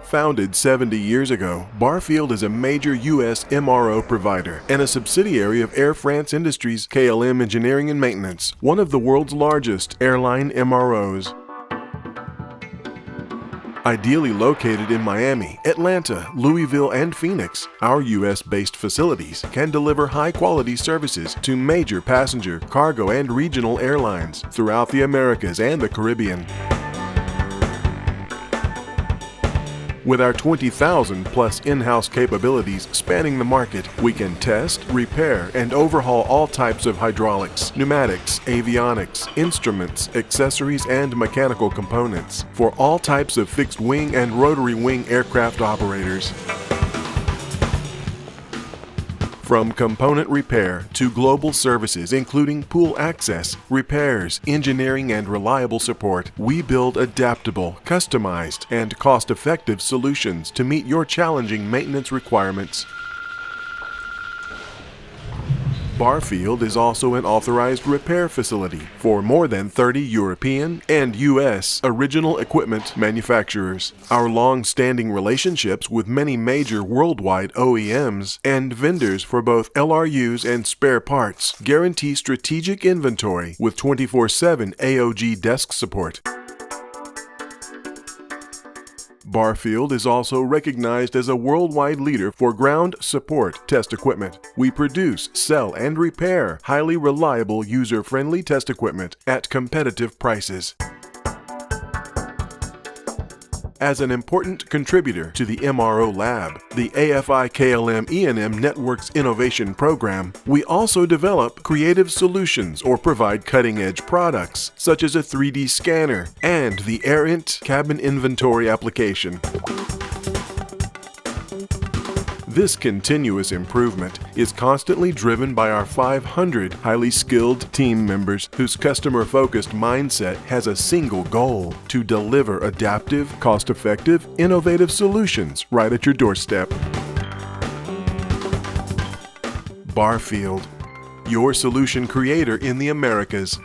Founded 70 years ago, Barfield is a major U.S. MRO provider and a subsidiary of Air France Industries KLM Engineering and Maintenance, one of the world's largest airline MROs. Ideally located in Miami, Atlanta, Louisville, and Phoenix, our U.S.-based facilities can deliver high-quality services to major passenger, cargo, and regional airlines throughout the Americas and the Caribbean. With our 20,000-plus in-house capabilities spanning the market, we can test, repair, and overhaul all types of hydraulics, pneumatics, avionics, instruments, accessories, and mechanical components for all types of fixed-wing and rotary-wing aircraft operators. From component repair to global services including pool access, repairs, engineering, and reliable support, we build adaptable, customized, and cost-effective solutions to meet your challenging maintenance requirements. Barfield is also an authorized repair facility for more than 30 European and U.S. original equipment manufacturers. Our long-standing relationships with many major worldwide OEMs and vendors for both LRUs and spare parts guarantee strategic inventory with 24/7 AOG desk support. Barfield is also recognized as a worldwide leader for ground support test equipment. We produce, sell, and repair highly reliable, user-friendly test equipment at competitive prices. As an important contributor to the MRO Lab, the AFI KLM E&M Network's innovation program, we also develop creative solutions or provide cutting-edge products, such as a 3D scanner and the AirInt cabin inventory application. This continuous improvement is constantly driven by our 500 highly skilled team members whose customer-focused mindset has a single goal: to deliver adaptive, cost-effective, innovative solutions right at your doorstep. Barfield, your solution creator in the Americas.